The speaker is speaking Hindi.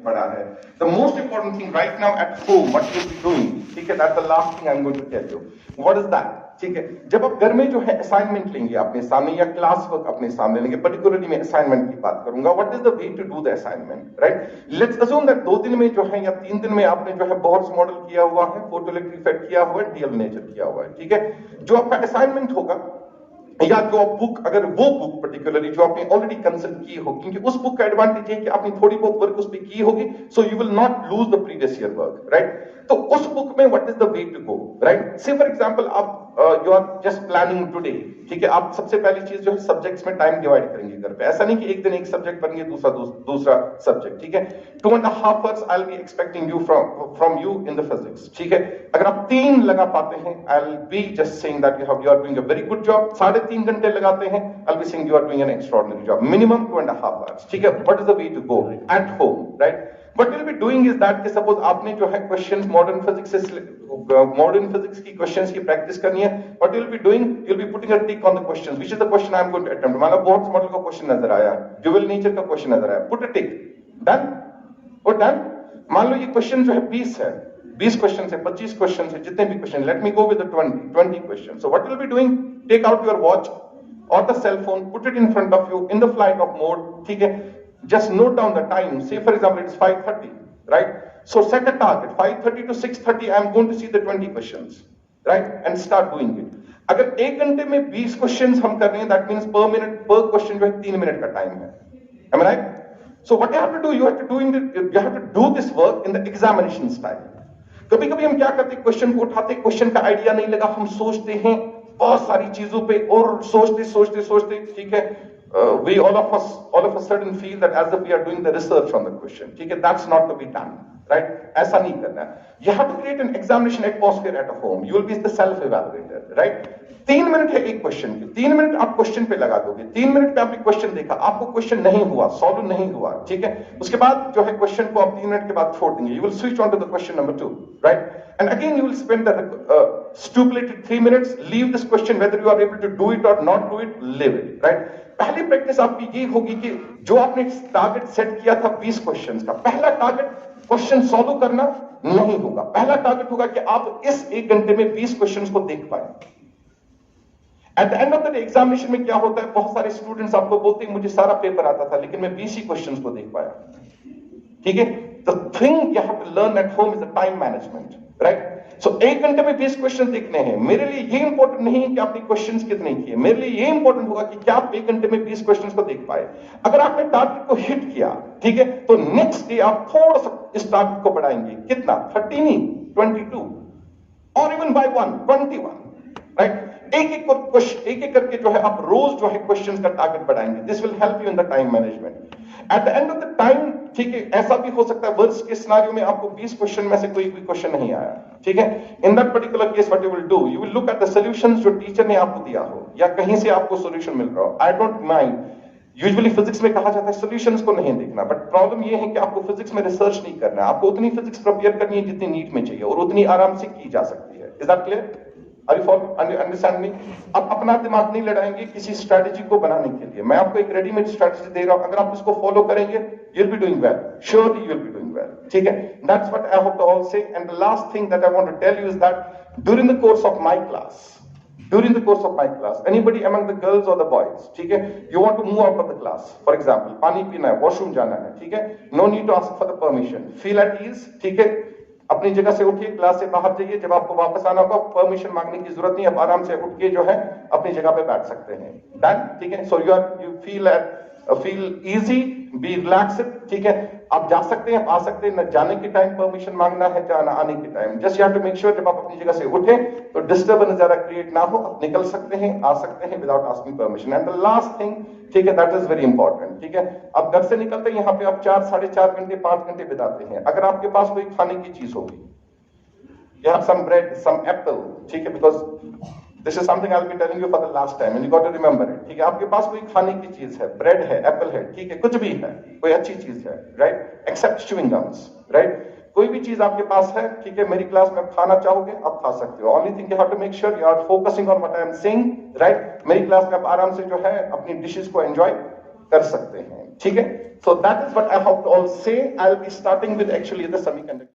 बड़ा है। The most important thing right now at home, what you be doing, ठीक है, that's the last thing I'm going to tell you. What is that? ठीक है, जब आप घर में जो है असाइनमेंट लेंगे अपने सामने या क्लास वर्क अपने सामने लेंगे, पर्टिकुलरली मैं असाइनमेंट की बात करूंगा, what is the way to do the assignment, right? Let's assume that 2 दिन में जो है या 3 दिन में आपने जो है बोर्ड्स मॉडल किया हुआ है, फोटो इलेक्ट्रिक इफेक्ट किया हुआ है, डीएल नेचर किया हुआ है, ठीक है। जो आपका असाइनमेंट होगा या जो बुक, अगर वो बुक पर्टिकुलरली जो आपने ऑलरेडी कंसल्ट की हो, क्योंकि उस बुक का एडवांटेज है कि आपने थोड़ी बहुत वर्क उस पर की होगी, so you will not lose the previous year work, right? तो उस बुक में what is the way to go, right? Say for example आप you are just planning today, ठीक है, आप सबसे पहली चीज जो है सब्जेक्ट्स में टाइम डिवाइड करेंगे घर पे। ऐसा नहीं कि एक दिन एक सब्जेक्ट पढ़ेंगे, दूसरा सब्जेक्ट, ठीक है। 2.5 hours I will be expecting you from you in the physics, ठीक है। अगर आप 3 लगा पाते हैं, I will be just saying that you are doing a very good job. 3.5 घंटे लगाते हैं, I will be saying you are doing an extraordinary job. Minimum 2.5 hours, ठीक है। What is the way to go at home, right? What you'll be doing is that, suppose आपने जो है क्वेश्चंस मॉडर्न फिजिक्स की क्वेश्चंस की प्रैक्टिस करनी है, what you'll be doing, you'll be putting a tick on the questions, which is the question I am going to attempt. मान लो बोर्ड्स मॉडल का क्वेश्चन नजर आया, ड्यूअल नेचर का क्वेश्चन नजर आया, put a tick, done or done। मान लो ये क्वेश्चन जो है 20 है, 20 क्वेश्चन है, 25 क्वेश्चन है, जितने भी question, let me go with the 20 question. So what you'll be doing, take out your watch or the cell phone, put it in front of you in the flight off mode, ठीक है। Just note down the time. Say for example, it's 5:30, right? So set a target. 5:30 to 6:30, I'm going to see the 20 questions, right? And start doing it. अगर 1 घंटे में 20 questions हम कर रहे हैं, that means per minute, per question जो है 3 मिनट का टाइम है। Am I right? So what you have to do, you have to do this work in the examination style. कभी-कभी हम क्या करते हैं, क्वेश्चन को उठाते, क्वेश्चन का आइडिया नहीं लगा, हम सोचते हैं बहुत सारी चीजों पे और सोचते, ठीक है। We all of a sudden feel that as if we are doing the research on the question, ठीक है। That's not to be done, right? ऐसा नहीं करना है। You have to create an examination atmosphere at home. You will be the self-evaluator, right? 3 minute है एक क्वेश्चन के, 3 मिनट आप क्वेश्चन पे लगा दोगे, 3 मिनट पे आपने क्वेश्चन देखा, आपको क्वेश्चन नहीं हुआ, सॉल्व नहीं हुआ, ठीक है। उसके बाद जो है क्वेश्चन को आप 3 मिनट के बाद छोड़ देंगे। You will switch on to the question number 2, right? And again you will spend the stipulated 3 minutes, leave this question, whether you are able to do it or not do it, live it, right? पहली प्रैक्टिस आपकी ये होगी कि जो आपने टारगेट सेट किया था 20 क्वेश्चंस का, पहला टारगेट क्वेश्चन सॉल्व करना नहीं होगा। पहला टारगेट होगा कि आप इस 1 घंटे में 20 क्वेश्चंस को देख पाए। At the end of the day examination में क्या होता है, बहुत सारे स्टूडेंट्स आपको बोलते हैं मुझे सारा पेपर आता था लेकिन मैं 20 ही क्वेश्चंस को देख पाया, ठीक है। The thing you have to learn at home is the time management, right? So 1 घंटे में 20 क्वेश्चन देखने हैं। मेरे लिए ये इंपॉर्टेंट नहीं है कि आपने क्वेश्चंस कितने किए, मेरे लिए ये इंपॉर्टेंट होगा कि क्या आप 1 घंटे में 20 क्वेश्चंस को देख पाए। अगर आपने टारगेट को हिट किया, ठीक है, तो नेक्स्ट डे आप थोड़ा सा इस टारगेट को बढ़ाएंगे। कितना? 30 नहीं, 22 और इवन बाय 1 21, राइट? एक करके जो है आप रोज जो है क्वेश्चंस का टारगेट बढ़ाएंगे। This will help you in the time management at the end of the time, ठीक है। ऐसा भी हो सकता है वर्स्ट के सिनेरियो में आपको 20 क्वेश्चन में से कोई भी क्वेश्चन नहीं आया, ठीक है। In that particular case what you will do, you will look at the solutions जो टीचर ने आपको दिया हो या कहीं से आपको सॉल्यूशन मिल रहा हो। I don't mind, usually physics में कहा जाता है सॉल्यूशंस को नहीं देखना, बट प्रॉब्लम ये है कि आपको फिजिक्स में रिसर्च नहीं करना है। आपको उतनी फिजिक्स प्रिपेयर करनी है जितनी नीट में चाहिए और उतनी आराम से की जा सकती है। Is that clear? Are you understand me? आप अपना दिमाग नहीं लड़ाएंगे किसी स्ट्रेटेजी को बनाने के लिए। मैं आपको एक रेडीमेड स्ट्रेटेजी दे रहा हूं, अगर आप इसको फॉलो करेंगे you'll be doing well, surely you'll be doing well, ठीक है। That's what I hope to all say. And the last thing that I want to tell you is that during the course of my class, anybody among the girls or the boys, ठीक है, you want to move out of the class, for example पानी पीना है, वॉशरूम जाना है, ठीक है, no need to ask for the permission, feel at ease, ठीक है। अपनी जगह से उठिए, क्लास से बाहर जाइए, जब आपको वापस आना होगा परमिशन मांगने की जरूरत नहीं, आप आराम से उठ के जो है अपनी जगह पे बैठ सकते हैं। डन, ठीक है। So you feel easy, B relaxed, ठीक है। आप जा सकते हैं, आप आ सकते हैं, न जाने के टाइम परमिशन मांगना है, जाना आने के time. Just you have to make sure जब आप अपनी जगह से उठे तो डिस्टर्बेंस ज्यादा क्रिएट ना हो, आप निकल सकते हैं, आ सकते हैं without asking permission. And the last thing, ठीक है, दैट इज वेरी इंपॉर्टेंट, ठीक है। आप घर से निकलते हैं, यहाँ पे आप 4 साढ़े 4 घंटे 5 घंटे बिताते हैं। अगर आपके पास कोई खाने की चीज होगी, you have some bread, some apple, ठीक है, because this is something I'll be telling you for the last time and you got to remember it, ठीक है। आपके पास कोई खाने की चीज है, ब्रेड है, एप्पल है, ठीक है, कुछ भी है, कोई अच्छी चीज है, right, except chewing gums, right, कोई भी चीज आपके पास है, ठीक है, मेरी क्लास में आप खाना चाहोगे, आप खा सकते हो। Only thing you have to make sure you are focusing on what I am saying, right. मेरी क्लास में आप आराम से जो है अपनी डिशेस को एंजॉय कर सकते हैं, ठीक है। So that is what I have to all say. I'll be starting with actually the semiconductor.